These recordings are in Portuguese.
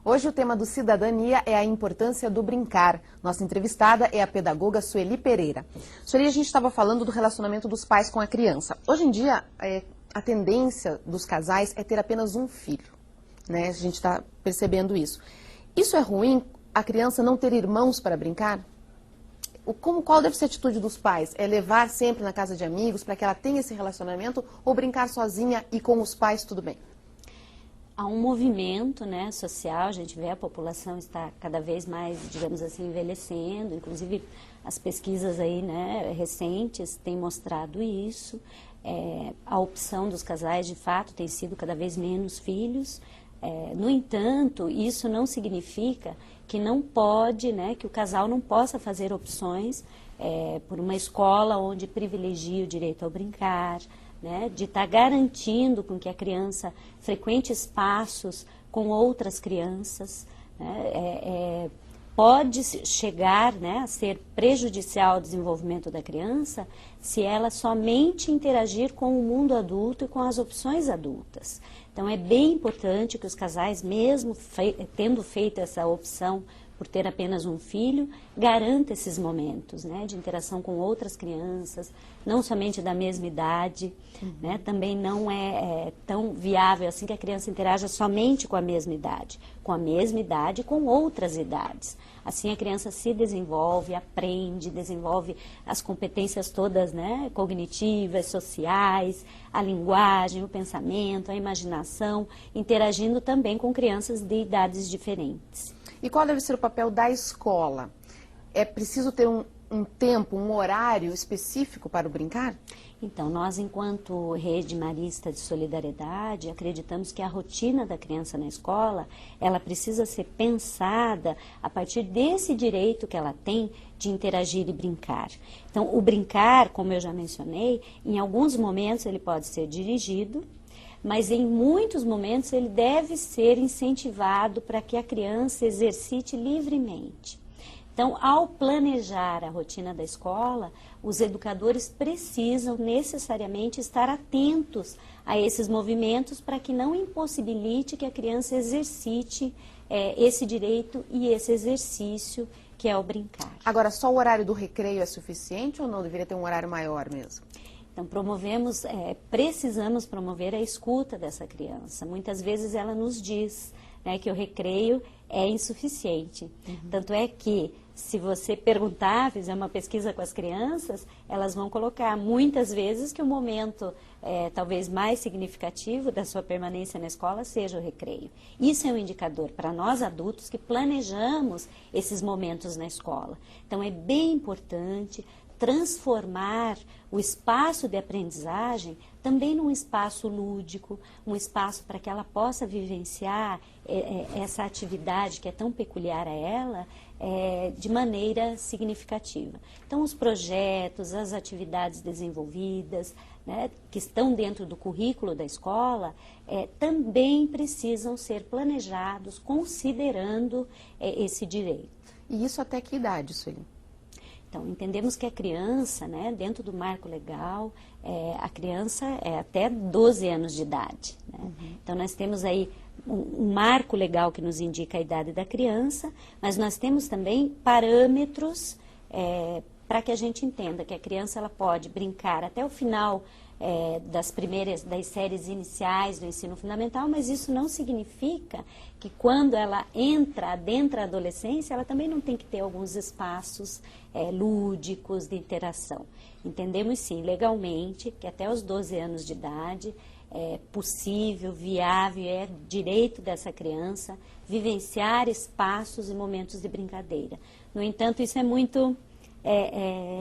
Hoje o tema do Cidadania é a importância do brincar. Nossa entrevistada é a pedagoga Sueli Pereira. Sueli, a gente estava falando do relacionamento dos pais com a criança. Hoje em dia, a tendência dos casais é ter apenas um filho, né? A gente está percebendo isso. Isso é ruim, a criança não ter irmãos para brincar? Qual deve ser a atitude dos pais? É levar sempre na casa de amigos para que ela tenha esse relacionamento ou brincar sozinha e com os pais tudo bem? Há um movimento, né, social, a gente vê a população está cada vez mais, digamos assim, envelhecendo, inclusive as pesquisas aí, né, recentes têm mostrado isso. A opção dos casais, de fato, tem sido cada vez menos filhos. No entanto, isso não significa que não pode, né, que o casal não possa fazer opções por uma escola onde privilegie o direito ao brincar, né, de estar garantindo com que a criança frequente espaços com outras crianças, né, pode chegar, né, a ser prejudicial ao desenvolvimento da criança se ela somente interagir com o mundo adulto e com as opções adultas. Então é bem importante que os casais, mesmo tendo feito essa opção por ter apenas um filho, garanta esses momentos, né, de interação com outras crianças, não somente da mesma idade, né, também não é tão viável assim que a criança interaja somente com a mesma idade e com outras idades. Assim a criança se desenvolve, aprende, desenvolve as competências todas, né, cognitivas, sociais, a linguagem, o pensamento, a imaginação, interagindo também com crianças de idades diferentes. E qual deve ser o papel da escola? É preciso ter um tempo, um horário específico para o brincar? Então, nós, enquanto Rede Marista de Solidariedade, acreditamos que a rotina da criança na escola, ela precisa ser pensada a partir desse direito que ela tem de interagir e brincar. Então, o brincar, como eu já mencionei, em alguns momentos ele pode ser dirigido, mas em muitos momentos ele deve ser incentivado para que a criança exercite livremente. Então, ao planejar a rotina da escola, os educadores precisam necessariamente estar atentos a esses movimentos para que não impossibilite que a criança exercite esse direito e esse exercício que é o brincar. Agora, só o horário do recreio é suficiente ou não? Deveria ter um horário maior mesmo? Então, precisamos promover a escuta dessa criança. Muitas vezes ela nos diz, né, que o recreio é insuficiente. Tanto é que, se você perguntar, fizer uma pesquisa com as crianças, elas vão colocar muitas vezes que o momento talvez mais significativo da sua permanência na escola seja o recreio. Isso é um indicador para nós adultos que planejamos esses momentos na escola. Então, é bem importante transformar o espaço de aprendizagem também num espaço lúdico, um espaço para que ela possa vivenciar essa atividade que é tão peculiar a ela de maneira significativa. Então, os projetos, as atividades desenvolvidas, né, que estão dentro do currículo da escola, também precisam ser planejados considerando esse direito. E isso até que idade, Sueli? Então, entendemos que a criança, né, dentro do marco legal, a criança é até 12 anos de idade. Né? Então, nós temos aí um marco legal que nos indica a idade da criança, mas nós temos também parâmetros para que a gente entenda que a criança ela pode brincar até o final das séries iniciais do ensino fundamental, mas isso não significa que quando ela adentra a adolescência, ela também não tem que ter alguns espaços lúdicos de interação. Entendemos sim, legalmente, que até os 12 anos de idade é possível, viável, é direito dessa criança vivenciar espaços e momentos de brincadeira. No entanto, isso é muito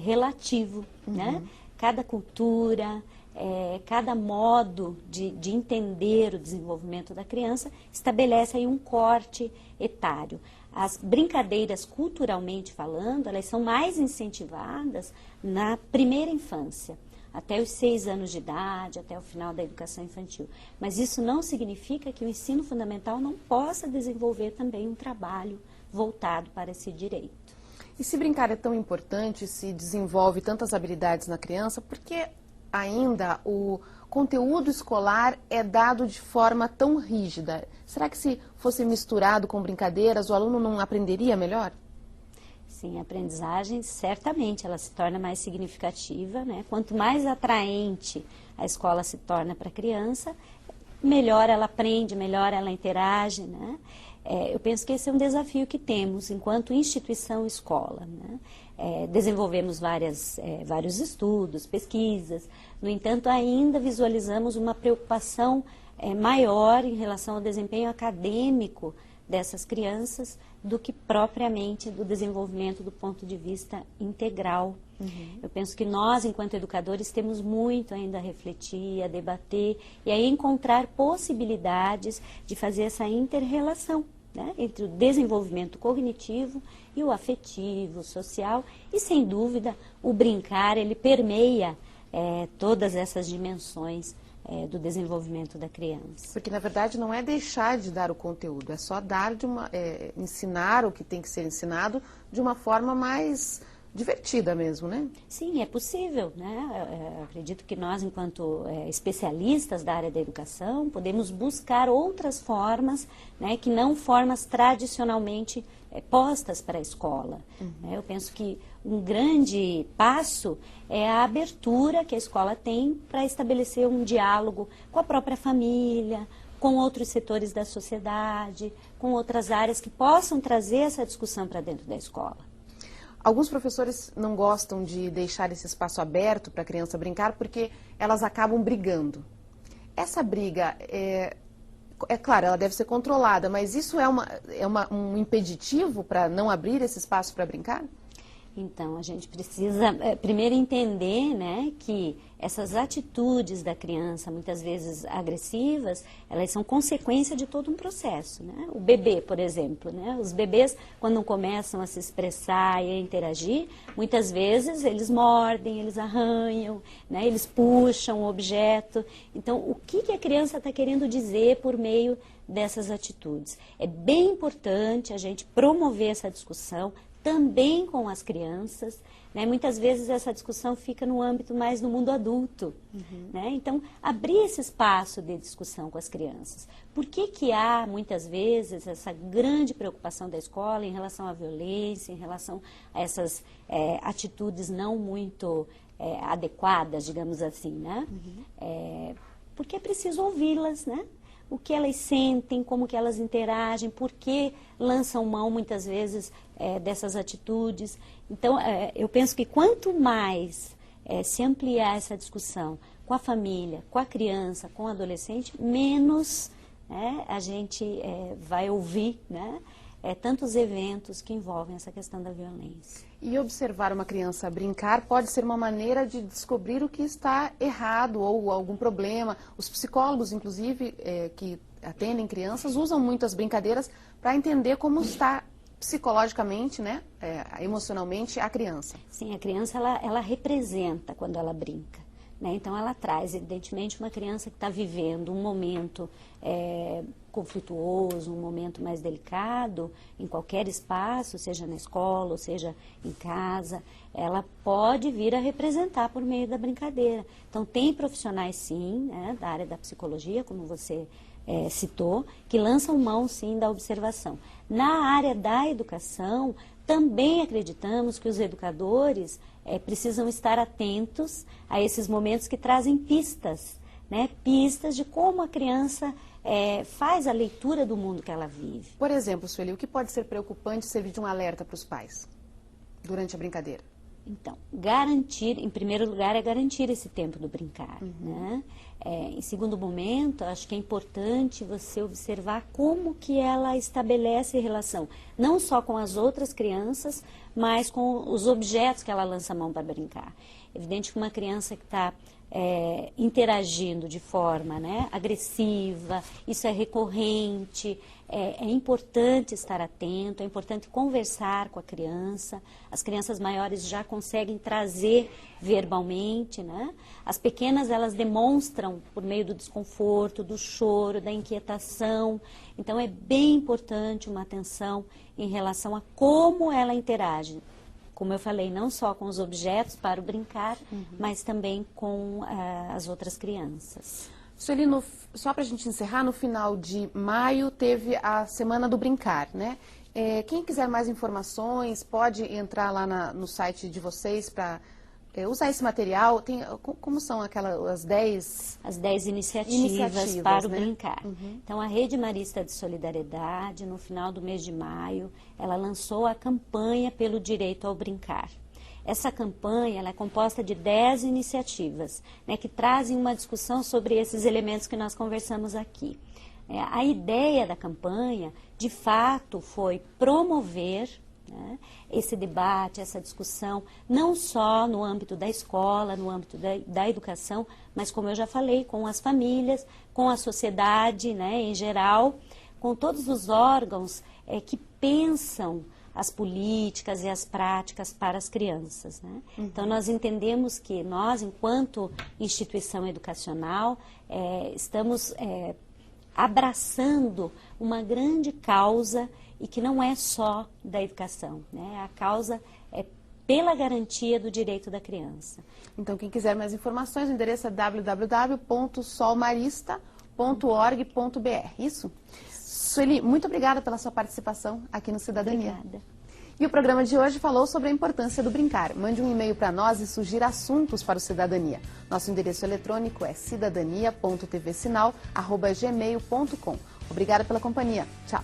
relativo, né? Cada cultura, cada modo de entender o desenvolvimento da criança estabelece aí um corte etário. As brincadeiras, culturalmente falando, elas são mais incentivadas na primeira infância, até os 6 anos de idade, até o final da educação infantil. Mas isso não significa que o ensino fundamental não possa desenvolver também um trabalho voltado para esse direito. E se brincar é tão importante, se desenvolve tantas habilidades na criança, por que ainda o conteúdo escolar é dado de forma tão rígida? Será que se fosse misturado com brincadeiras, o aluno não aprenderia melhor? Sim, a aprendizagem, certamente, ela se torna mais significativa, né? Quanto mais atraente a escola se torna para a criança, melhor ela aprende, melhor ela interage, né? Eu penso que esse é um desafio que temos enquanto instituição escola, né? Desenvolvemos vários estudos, pesquisas, no entanto, ainda visualizamos uma preocupação maior em relação ao desempenho acadêmico dessas crianças do que propriamente do desenvolvimento do ponto de vista integral. Uhum. Eu penso que nós, enquanto educadores, temos muito ainda a refletir, a debater e a encontrar possibilidades de fazer essa inter-relação, né, entre o desenvolvimento cognitivo e o afetivo, social, e sem dúvida o brincar, ele permeia todas essas dimensões do desenvolvimento da criança. Porque, na verdade, não é deixar de dar o conteúdo, é só dar ensinar o que tem que ser ensinado de uma forma mais divertida mesmo, né? Sim, é possível, né? Eu acredito que nós, enquanto especialistas da área da educação, podemos buscar outras formas, né, que não formas tradicionalmente postas para a escola. Uhum. Eu penso que um grande passo é a abertura que a escola tem para estabelecer um diálogo com a própria família, com outros setores da sociedade, com outras áreas que possam trazer essa discussão para dentro da escola. Alguns professores não gostam de deixar esse espaço aberto para a criança brincar porque elas acabam brigando. Essa briga, claro, ela deve ser controlada, mas isso é um impeditivo para não abrir esse espaço para brincar? Então, a gente precisa primeiro entender, né, que essas atitudes da criança, muitas vezes agressivas, elas são consequência de todo um processo, né? O bebê, por exemplo, né? Os bebês, quando começam a se expressar e a interagir, muitas vezes eles mordem, eles arranham, né? Eles puxam o objeto. Então, o que a criança está querendo dizer por meio dessas atitudes? É bem importante a gente promover essa discussão, também com as crianças, né? Muitas vezes essa discussão fica no âmbito mais do mundo adulto, né? Então, abrir esse espaço de discussão com as crianças. Por que há, muitas vezes, essa grande preocupação da escola em relação à violência, em relação a essas atitudes não muito adequadas, digamos assim, né? Porque é preciso ouvi-las, né? O que elas sentem, como que elas interagem, por que lançam mão, muitas vezes, dessas atitudes. Então, eu penso que quanto mais se ampliar essa discussão com a família, com a criança, com o adolescente, menos a gente vai ouvir, né, tantos eventos que envolvem essa questão da violência. E observar uma criança brincar pode ser uma maneira de descobrir o que está errado ou algum problema. Os psicólogos, inclusive, que atendem crianças, usam muito as brincadeiras para entender como está psicologicamente, né, emocionalmente a criança. Sim, a criança ela representa quando ela brinca, né? Então ela traz, evidentemente, uma criança que está vivendo um momento conflituoso, um momento mais delicado, em qualquer espaço, seja na escola ou seja em casa, ela pode vir a representar por meio da brincadeira. Então tem profissionais, sim, né, da área da psicologia, como você citou, que lançam mão, sim, da observação. Na área da educação, também acreditamos que os educadores precisam estar atentos a esses momentos que trazem pistas, né? Pistas de como a criança faz a leitura do mundo que ela vive. Por exemplo, Sueli, o que pode ser preocupante servir de um alerta para os pais durante a brincadeira? Então, garantir, em primeiro lugar, é garantir esse tempo do brincar, né? Em segundo momento, acho que é importante você observar como que ela estabelece relação, não só com as outras crianças, mas com os objetos que ela lança a mão para brincar. Evidente que uma criança que está interagindo de forma, né, agressiva, isso é recorrente, é importante estar atento, é importante conversar com a criança. As crianças maiores já conseguem trazer verbalmente, né? As pequenas, elas demonstram por meio do desconforto, do choro, da inquietação. Então é bem importante uma atenção em relação a como ela interage como eu falei, não só com os objetos para o brincar, mas também com as outras crianças. Sueli, só para a gente encerrar, no final de maio teve a Semana do Brincar, né? Quem quiser mais informações pode entrar lá no site de vocês para usar esse material. Como são as 10... As 10 iniciativas para o né? brincar. Então, a Rede Marista de Solidariedade, no final do mês de maio, ela lançou a campanha pelo direito ao brincar. Essa campanha ela é composta de 10 iniciativas, né, que trazem uma discussão sobre esses elementos que nós conversamos aqui. A ideia da campanha, de fato, foi promover, né, esse debate, essa discussão, não só no âmbito da escola, no âmbito da educação, mas, como eu já falei, com as famílias, com a sociedade, né, em geral, com todos os órgãos que pensam as políticas e as práticas para as crianças, né? Então, nós entendemos que nós, enquanto instituição educacional, estamos abraçando uma grande causa e que não é só da educação, né? A causa é pela garantia do direito da criança. Então, quem quiser mais informações, o endereço é www.solmarista.org.br, isso? Sueli, muito obrigada pela sua participação aqui no Cidadania. Obrigada. E o programa de hoje falou sobre a importância do brincar. Mande um e-mail para nós e sugira assuntos para o Cidadania. Nosso endereço eletrônico é cidadania.tvsinal@gmail.com. Obrigada pela companhia. Tchau.